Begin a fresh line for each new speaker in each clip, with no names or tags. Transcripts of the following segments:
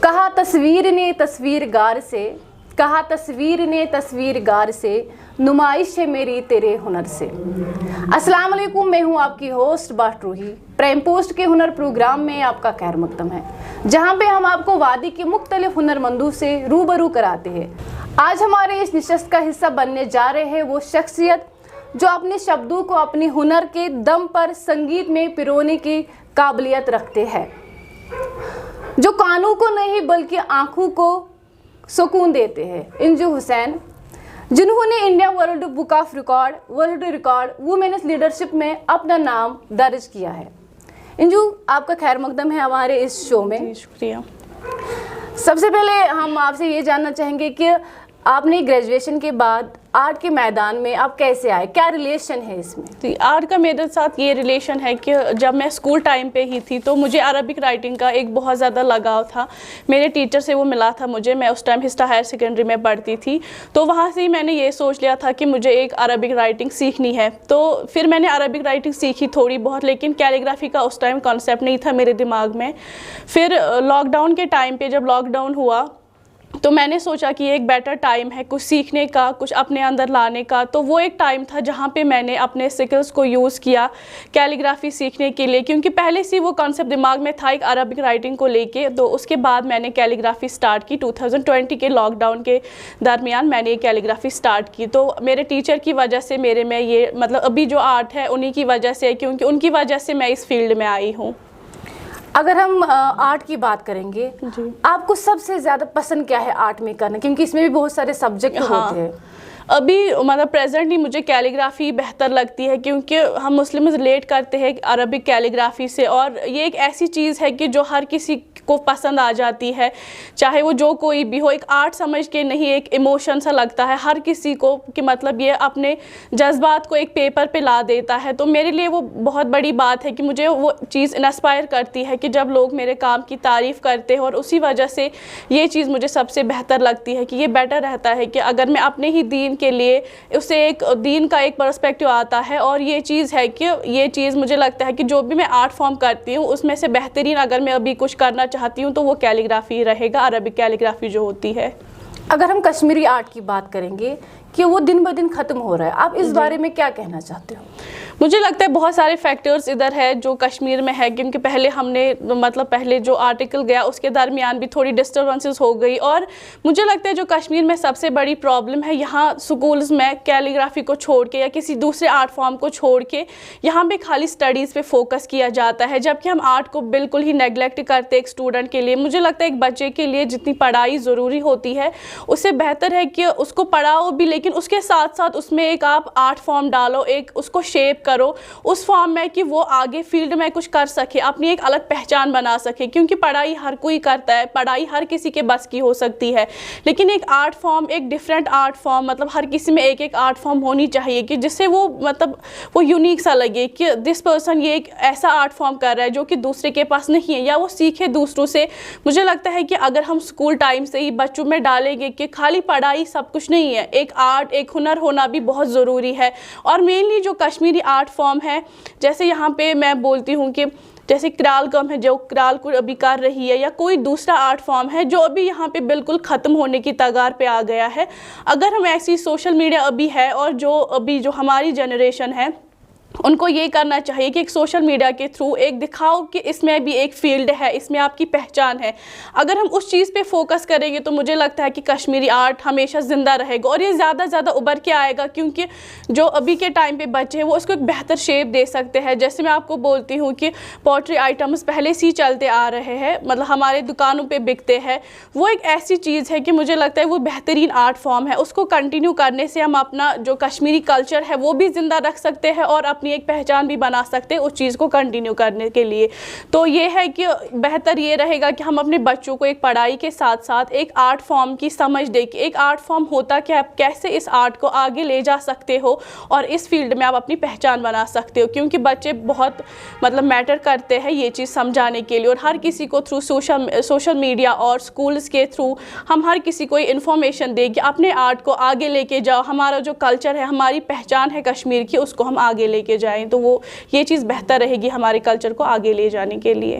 کہا تصویر نے تصویرگار سے، کہا تصویر نے تصویرگار سے، نمائش ہے میری تیرے ہنر سے۔ السلام علیکم، میں ہوں آپ کی host but Roohi. Prime post کے ہنر پروگرام میں آپ کا خیر مقدم ہے، جہاں پہ ہم آپ کو وادی کے مختلف ہنرمندوں سے روبرو کراتے ہیں۔ آج ہمارے اس نشست کا حصہ بننے جا رہے ہیں وہ شخصیت جو اپنے شبدوں کو اپنے ہنر کے دم پر سنگیت میں پرونے کی قابلیت رکھتے ہیں، جو کانوں کو نہیں بلکہ آنکھوں کو سکون دیتے ہیں۔ انجو حسین، جنہوں نے India world book of record world record women's leadership میں اپنا نام درج کیا ہے۔ انجو، آپ کا خیر مقدم ہے ہمارے اس شو میں۔
شکریہ۔
سب سے پہلے ہم آپ سے یہ جاننا چاہیں گے کہ آپ نے گریجویشن کے بعد آرٹ کے میدان میں آپ کیسے آئے، کیا ریلیشن ہے اس میں؟
آرٹ کا میرے ساتھ یہ ریلیشن ہے کہ جب میں اسکول ٹائم پہ ہی تھی تو مجھے عربک رائٹنگ کا ایک بہت زیادہ لگاؤ تھا۔ میرے ٹیچر سے وہ ملا تھا مجھے، میں اس ٹائم ہسٹا ہائر سیکنڈری میں پڑھتی تھی، تو وہاں سے ہی میں نے یہ سوچ لیا تھا کہ مجھے ایک عربک رائٹنگ سیکھنی ہے۔ تو پھر میں نے عربک رائٹنگ سیکھی تھوڑی بہت، لیکن کیلیگرافی کا اس ٹائم کانسیپٹ نہیں تھا میرے دماغ میں۔ پھر لاک ڈاؤن کے ٹائم پہ جب لاک ڈاؤن ہوا تو میں نے سوچا کہ یہ ایک بیٹر ٹائم ہے کچھ سیکھنے کا، کچھ اپنے اندر لانے کا۔ تو وہ ایک ٹائم تھا جہاں پہ میں نے اپنے سکلز کو یوز کیا کیلیگرافی سیکھنے کے لیے، کیونکہ پہلے سے وہ کانسیپٹ دماغ میں تھا ایک عربک رائٹنگ کو لے کے۔ تو اس کے بعد میں نے کیلیگرافی سٹارٹ کی 2020 کے لاک ڈاؤن کے درمیان میں نے یہ کیلیگرافی سٹارٹ کی۔ تو میرے ٹیچر کی وجہ سے میرے میں یہ ابھی جو آرٹ ہے انہی کی وجہ سے، کیونکہ ان کی وجہ سے میں اس فیلڈ میں آئی ہوں۔
اگر ہم آرٹ کی بات کریں گے، آپ کو سب سے زیادہ پسند کیا ہے آرٹ میں کرنا، کیونکہ اس میں بھی بہت سارے سبجیکٹ ہوتے ہیں؟
ابھی پریزنٹلی مجھے کیلیگرافی بہتر لگتی ہے، کیونکہ ہم مسلم ریلیٹ کرتے ہیں عربک کیلیگرافی سے، اور یہ ایک ایسی چیز ہے کہ جو ہر کسی کو پسند آ جاتی ہے، چاہے وہ جو کوئی بھی ہو۔ ایک آرٹ سمجھ کے نہیں، ایک ایموشن سا لگتا ہے ہر کسی کو کہ یہ اپنے جذبات کو ایک پیپر پہ لا دیتا ہے۔ تو میرے لیے وہ بہت بڑی بات ہے کہ مجھے وہ چیز انسپائر کرتی ہے کہ جب لوگ میرے کام کی تعریف کرتے ہیں، اور اسی وجہ سے یہ چیز مجھے سب سے بہتر لگتی ہے کہ یہ بیٹر رہتا ہے کہ اگر میں اپنے ہی دین کے لیے، اسے ایک دین کا ایک پرسپیکٹیو آتا ہے، اور یہ چیز ہے کہ یہ چیز مجھے لگتا ہے کہ جو بھی میں آرٹ فارم کرتی ہوں اس میں سے بہترین اگر میں ابھی کچھ کرنا چاہتی ہوں تو وہ کیلیگرافی رہے گا، عربک کیلیگرافی جو ہوتی ہے۔
اگر ہم کشمیری آرٹ کی بات کریں گے کہ وہ دن بدن ختم ہو رہا ہے، آپ اس بارے میں کیا کہنا چاہتے ہو؟
مجھے لگتا ہے بہت سارے فیکٹرز ادھر ہے جو کشمیر میں ہے، کیونکہ پہلے ہم نے پہلے جو آرٹیکل گیا اس کے درمیان بھی تھوڑی ڈسٹربنسز ہو گئی، اور مجھے لگتا ہے جو کشمیر میں سب سے بڑی پرابلم ہے، یہاں سکولز میں کیلیگرافی کو چھوڑ کے یا کسی دوسرے آرٹ فارم کو چھوڑ کے یہاں پہ خالی سٹڈیز پہ فوکس کیا جاتا ہے، جبکہ ہم آرٹ کو بالکل ہی نیگلیکٹ کرتے ایک اسٹوڈنٹ کے لیے۔ مجھے لگتا ہے ایک بچے کے لیے جتنی پڑھائی ضروری ہوتی ہے اس سے بہتر ہے کہ اس کو پڑھاؤ بھی، لیکن اس کے ساتھ ساتھ اس میں ایک آپ آرٹ فارم ڈالو، ایک اس کو شیپ کرو اس فارم میں کہ وہ آگے فیلڈ میں کچھ کر سکے، اپنی ایک الگ پہچان بنا سکے، کیونکہ پڑھائی ہر کوئی کرتا ہے، پڑھائی ہر کسی کے بس کی ہو سکتی ہے، لیکن ایک آرٹ فارم، ایک ڈیفرنٹ آرٹ فارم، ہر کسی میں ایک آرٹ فارم ہونی چاہیے کہ جس سے وہ یونیک سا لگے کہ دس پرسن یہ ایک ایسا آرٹ فارم کر رہا ہے جو کہ دوسرے کے پاس نہیں ہے، یا وہ سیکھے دوسروں سے۔ مجھے لگتا ہے کہ اگر ہم اسکول ٹائم سے ہی بچوں میں ڈالیں گے کہ خالی پڑھائی سب کچھ نہیں ہے، ایک آرٹ، ایک ہنر ہونا بھی بہت ضروری ہے۔ اور مینلی جو کشمیری آرٹ فارم ہے، جیسے یہاں پہ میں بولتی ہوں کہ جیسے کرال کم ہے جو کرال کو ابھی کر رہی ہے، یا کوئی دوسرا آرٹ فارم ہے جو ابھی یہاں پہ بالکل ختم ہونے کی تگار پہ آ گیا ہے۔ اگر ہم ایسی سوشل میڈیا ابھی ہے، اور جو ہماری جنریشن ہے ان کو یہ کرنا چاہیے کہ ایک سوشل میڈیا کے تھرو ایک دکھاؤ کہ اس میں بھی ایک فیلڈ ہے، اس میں آپ کی پہچان ہے۔ اگر ہم اس چیز پہ فوکس کریں گے تو مجھے لگتا ہے کہ کشمیری آرٹ ہمیشہ زندہ رہے گا، اور یہ زیادہ زیادہ ابھر کے آئے گا، کیونکہ جو ابھی کے ٹائم پہ بچے ہیں وہ اس کو ایک بہتر شیپ دے سکتے ہیں۔ جیسے میں آپ کو بولتی ہوں کہ پوٹری آئٹمز پہلے سے ہی چلتے آ رہے ہیں، ہمارے دکانوں پہ بکتے ہیں، وہ ایک ایسی چیز ہے کہ مجھے لگتا ہے وہ بہترین آرٹ فارم ہے۔ اس کو کنٹینیو کرنے سے ہم اپنا جو کشمیری کلچر ہے وہ بھی زندہ رکھ سکتے ہیں، اور اپنی ایک پہچان بھی بنا سکتے ہیں اس چیز کو کنٹینیو کرنے کے لیے۔ تو یہ ہے کہ بہتر یہ رہے گا کہ ہم اپنے بچوں کو ایک پڑھائی کے ساتھ ساتھ ایک آرٹ فارم کی سمجھ دیں کہ ایک آرٹ فارم ہوتا کہ آپ کیسے اس آرٹ کو آگے لے جا سکتے ہو، اور اس فیلڈ میں آپ اپنی پہچان بنا سکتے ہو، کیونکہ بچے بہت میٹر کرتے ہیں یہ چیز سمجھانے کے لیے۔ اور ہر کسی کو تھرو سوشل میڈیا اور سکولز کے تھرو ہم ہر کسی کو انفارمیشن دیں کہ اپنے آرٹ کو آگے لے کے جاؤ، ہمارا جو کلچر ہے، ہماری پہچان ہے کشمیر کی، اس کو ہم آگے لے کے جائیں، تو یہ چیز بہتر رہے گی ہمارے کلچر کو آگے لے جانے کے لیے۔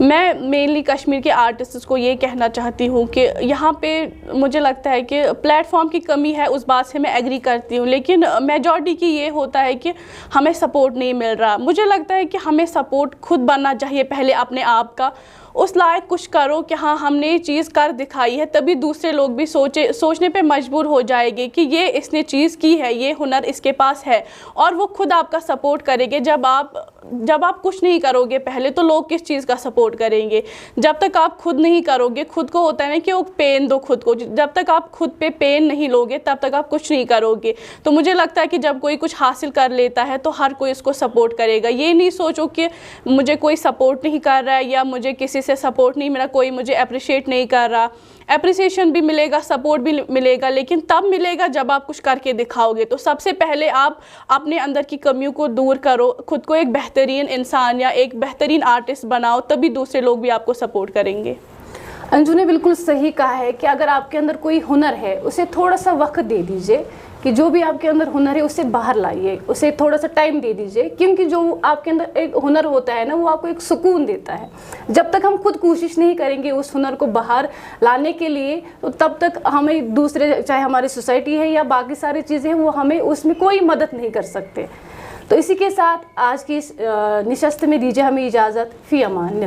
میں مینلی کشمیر کے آرٹسٹس کو یہ کہنا چاہتی ہوں کہ یہاں پہ مجھے لگتا ہے کہ پلیٹ فارم کی کمی ہے، اس بات سے میں ایگری کرتی ہوں، لیکن میجورٹی کی یہ ہوتا ہے کہ ہمیں سپورٹ نہیں مل رہا۔ مجھے لگتا ہے کہ ہمیں سپورٹ خود بننا چاہیے پہلے اپنے آپ کا، اس لائق کچھ کرو کہ ہاں ہم نے یہ چیز کر دکھائی ہے، تبھی دوسرے لوگ بھی سوچنے پہ مجبور ہو جائے گے کہ یہ اس نے چیز کی ہے، یہ ہنر اس کے پاس ہے، اور وہ خود آپ کا سپورٹ کرے گے۔ جب آپ کچھ نہیں کرو گے پہلے تو لوگ کس چیز کا سپورٹ کریں گے؟ جب تک آپ خود نہیں کرو گے، خود کو ہوتا ہے نا کہ وہ پین دو خود کو، جب تک آپ خود پہ پین نہیں لو گے تب تک آپ کچھ نہیں کرو گے۔ تو مجھے لگتا ہے کہ جب کوئی کچھ حاصل کر لیتا ہے تو ہر کوئی اس کو سپورٹ کرے گا۔ یہ نہیں سوچو کہ مجھے کوئی سپورٹ نہیں کر رہا ہے یا مجھے کسی سے سپورٹ نہیں ملا، کوئی مجھے اپریشیٹ نہیں کر رہا۔ اپریسیشن بھی ملے گا، سپورٹ بھی ملے گا، لیکن تب ملے گا جب آپ کچھ کر کے دکھاؤ گے۔ تو سب سے پہلے آپ اپنے اندر کی کمیوں کو دور کرو، خود کو ایک بہترین انسان یا ایک بہترین آرٹسٹ بناؤ، تبھی دوسرے لوگ بھی آپ کو سپورٹ کریں گے۔
انجو نے بالکل صحیح کہا ہے کہ اگر آپ کے اندر کوئی ہنر ہے اسے تھوڑا سا وقت دے دیجئے، کہ جو بھی آپ کے اندر ہنر ہے اسے باہر لائیے، اسے تھوڑا سا ٹائم دے دیجئے، کیونکہ جو آپ کے اندر ایک ہنر ہوتا ہے نا وہ آپ کو ایک سکون دیتا ہے۔ جب تک ہم خود کوشش نہیں کریں گے اس ہنر کو باہر لانے کے لیے تو تب تک ہمیں دوسرے، چاہے ہماری سوسائٹی ہے یا باقی ساری چیزیں ہیں، وہ ہمیں اس میں کوئی مدد نہیں کر سکتے۔ تو اسی کے ساتھ آج کی اس نشست میں دیجیے ہمیں اجازت۔ فی امان اللہ۔